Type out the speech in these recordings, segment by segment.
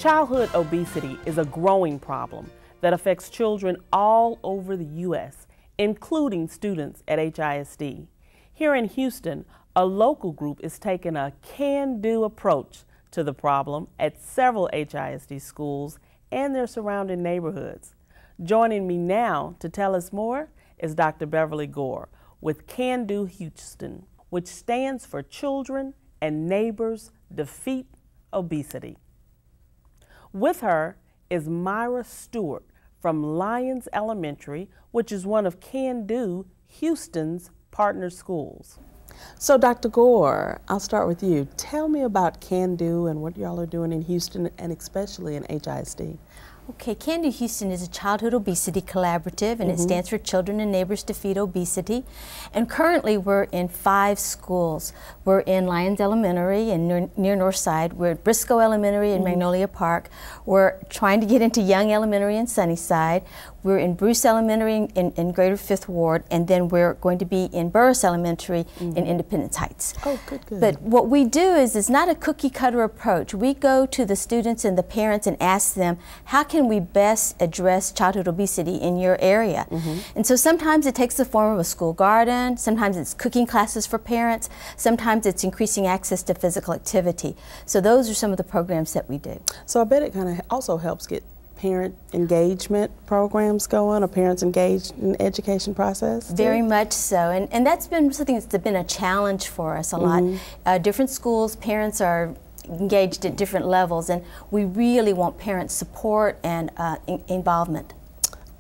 Childhood obesity is a growing problem that affects children all over the U.S., including students at HISD. Here in Houston, a local group is taking a can-do approach to the problem at several HISD schools and their surrounding neighborhoods. Joining me now to tell us more is Dr. Beverly Gor with Can Do Houston, which stands for Children and Neighbors Defeat Obesity. With her is Myra Stuart from Lyons Elementary, which is one of Can Do Houston's partner schools. So Dr. Gor, I'll start with you. Tell me about Can Do and what y'all are doing in Houston and especially in HISD. Okay, Can Do Houston is a childhood obesity collaborative, and it stands for Children and Neighbors Defeat Obesity. And currently we're in 5 schools. We're in Lyons Elementary and near Northside. We're at Briscoe Elementary in Magnolia Park. We're trying to get into Young Elementary in Sunnyside. We're in Bruce Elementary in Greater Fifth Ward, and then we're going to be in Burris Elementary in Independence Heights. Oh, good, good. But what we do is it's not a cookie cutter approach. We go to the students and the parents and ask them, how can we best address childhood obesity in your area? And so sometimes it takes the form of a school garden, sometimes it's cooking classes for parents, sometimes it's increasing access to physical activity. So those are some of the programs that we do. So I bet it kind of also helps get parent engagement programs going, or parents engaged in the education process? Very much so, and that's been something that's been a challenge for us a lot. Different schools, parents are engaged at different levels, and we really want parent support and involvement.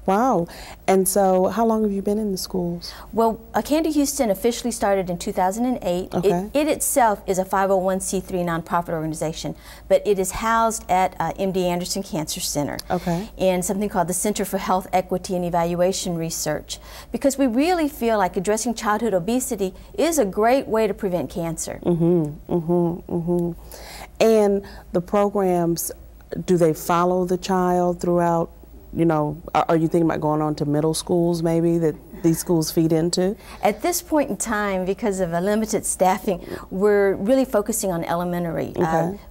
Wow. And so how long have you been in the schools? Well, Can Do Houston officially started in 2008. Okay. It itself is a 501c3 nonprofit organization, but it is housed at MD Anderson Cancer Center in something called the Center for Health Equity and Evaluation Research, because we really feel like addressing childhood obesity is a great way to prevent cancer. And the programs, do they follow the child throughout? You know, are you thinking about going on to middle schools maybe that these schools feed into? At this point in time, because of a limited staffing, we're really focusing on elementary.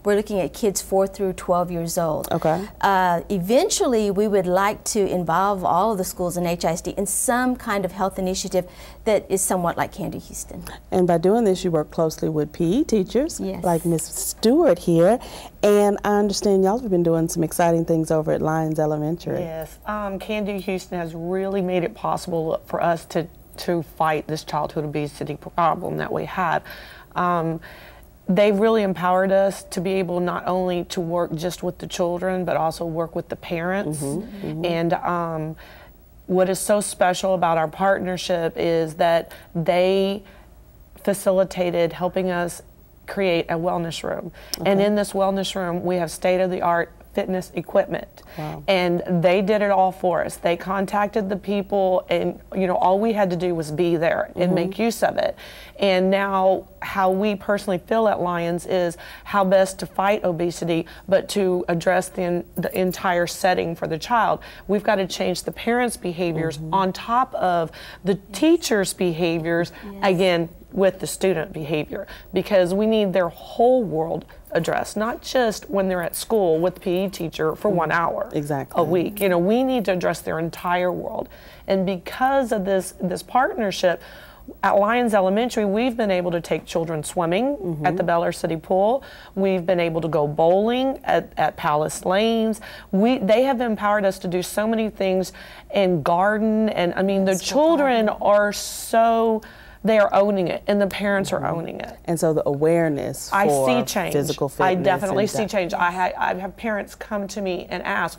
We're looking at kids 4 through 12 years old. Eventually, we would like to involve all of the schools in HISD in some kind of health initiative that is somewhat like Can Do Houston. And by doing this, you work closely with PE teachers, like Miss Stuart here, and I understand y'all have been doing some exciting things over at Lyons Elementary. Yes, Can Do Houston has really made it possible for us to fight this childhood obesity problem that we have. They've really empowered us to be able not only to work just with the children, but also work with the parents. And what is so special about our partnership is that they facilitated helping us create a wellness room. And in this wellness room, we have state-of-the-art fitness equipment. And they did it all for us. They contacted the people, and you know, all we had to do was be there and make use of it. And now how we personally feel at Lyons is how best to fight obesity, but to address the entire setting for the child. We've got to change the parents' behaviors on top of the teachers' behaviors, again, with the student behavior, because we need their whole world addressed, not just when they're at school with the PE teacher for 1 hour a week. You know, we need to address their entire world. And because of this partnership, at Lyons Elementary, we've been able to take children swimming at the Bel Air City Pool. We've been able to go bowling at Palace Lanes. They have empowered us to do so many things and garden. And I mean, the children are so, they are owning it, and the parents are owning it. And so the awareness for physical fitness. I definitely see change. I have parents come to me and ask,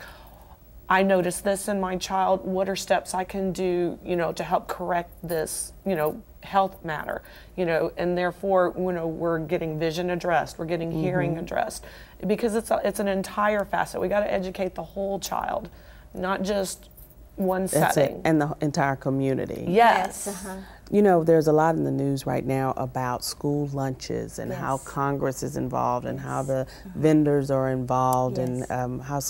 I noticed this in my child. What are steps I can do, you know, to help correct this, you know, health matter, you know, and therefore, you know, we're getting vision addressed, we're getting hearing addressed, because it's an entire facet. We got to educate the whole child, not just one setting. And the entire community. Yes. You know, there's a lot in the news right now about school lunches and how Congress is involved and how the vendors are involved and how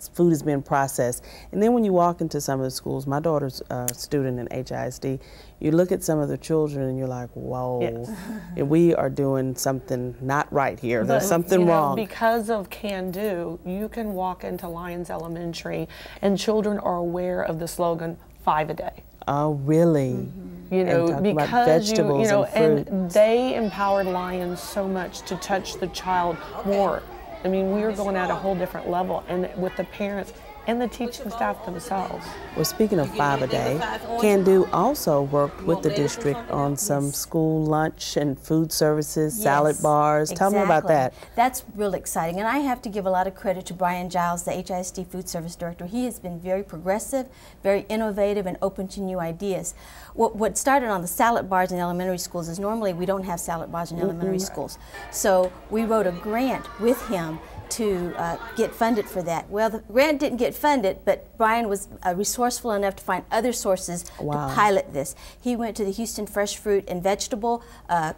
food is being processed. And then when you walk into some of the schools, my daughter's a student in HISD, you look at some of the children and you're like, whoa, yes. We are doing something not right here. But, there's something wrong. Because of Can Do, you can walk into Lyons Elementary and children are aware of the slogan, 5 a day. Oh, really? Mm-hmm. You know, because vegetables and they empowered Lyons so much to touch the child more. I mean, we are going at a whole different level, and with the parents and the teaching staff themselves. Well, speaking of 5 a day, Can Do also worked with the district on some school lunch and food services, salad bars. Exactly. Tell me about that. That's really exciting, and I have to give a lot of credit to Brian Giles, the HISD Food Service Director. He has been very progressive, very innovative, and open to new ideas. What started on the salad bars in elementary schools is normally we don't have salad bars in elementary schools. So we wrote a grant with him to get funded for that. Well, the grant didn't get funded, but Brian was resourceful enough to find other sources to pilot this. He went to the Houston Fresh Fruit and Vegetable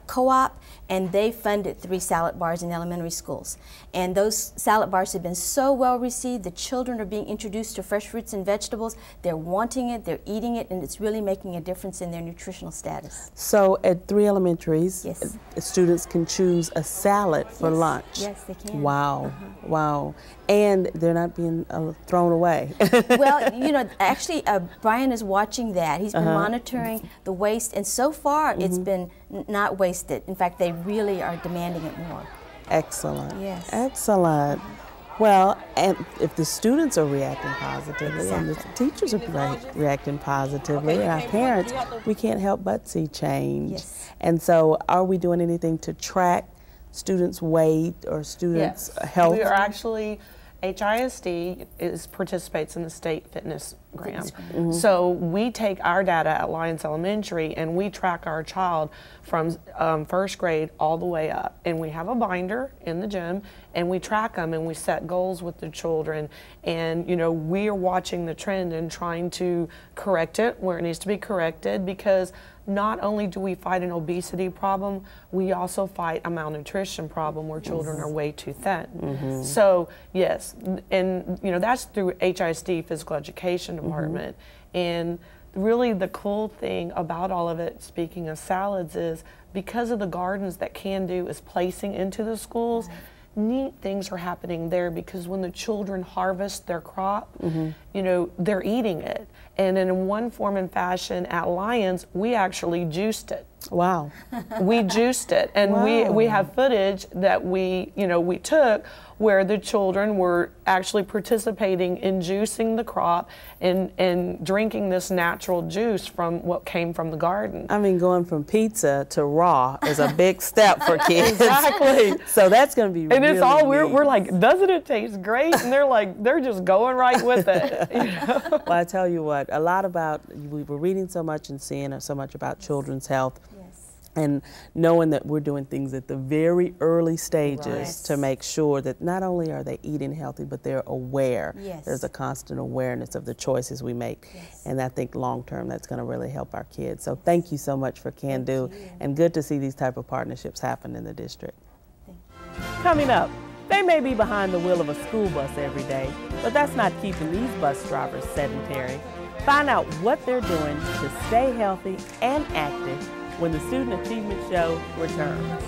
Co-op, and they funded 3 salad bars in elementary schools. And those salad bars have been so well received. The children are being introduced to fresh fruits and vegetables. They're wanting it, they're eating it, and it's really making a difference in their nutritional status. So at 3 elementaries, students can choose a salad for lunch. Yes, they can. Wow. Wow. And they're not being thrown away. Well, you know, actually, Brian is watching that. He's been monitoring the waste, and so far it's been not wasted. In fact, they really are demanding it more. Excellent. Yes. Excellent. Well, and if the students are reacting positively and the teachers are reacting positively, and our parents, we can't help but see change. Yes. And so are we doing anything to track students' weight or students' health? We are actually, HISD participates in the state fitness grant. So we take our data at Lyons Elementary and we track our child from first grade all the way up. And we have a binder in the gym and we track them and we set goals with the children. And, you know, we are watching the trend and trying to correct it where it needs to be corrected, because not only do we fight an obesity problem, we also fight a malnutrition problem where children are way too thin. So yes, and you know, that's through HISD Physical Education Department. And really the cool thing about all of it, speaking of salads, is because of the gardens that Can Do is placing into the schools, neat things are happening there, because when the children harvest their crop, you know, they're eating it. And in one form and fashion at Lyons, we actually juiced it. Wow. We juiced it, and we have footage that we took where the children were actually participating in juicing the crop and drinking this natural juice from what came from the garden. I mean, going from pizza to raw is a big step for kids. Exactly. So that's going to be and really it's all neat. we're like, doesn't it taste great? And they're like, they're just going right with it. You know? Well, I tell you what, a lot about, we were reading so much and seeing so much about children's health. And knowing that we're doing things at the very early stages to make sure that not only are they eating healthy, but they're aware. There's a constant awareness of the choices we make. And I think long term that's going to really help our kids. So thank you so much for Can Do, and good to see these type of partnerships happen in the district. Coming up, they may be behind the wheel of a school bus every day, but that's not keeping these bus drivers sedentary. Find out what they're doing to stay healthy and active when the Student Achievement Show returns.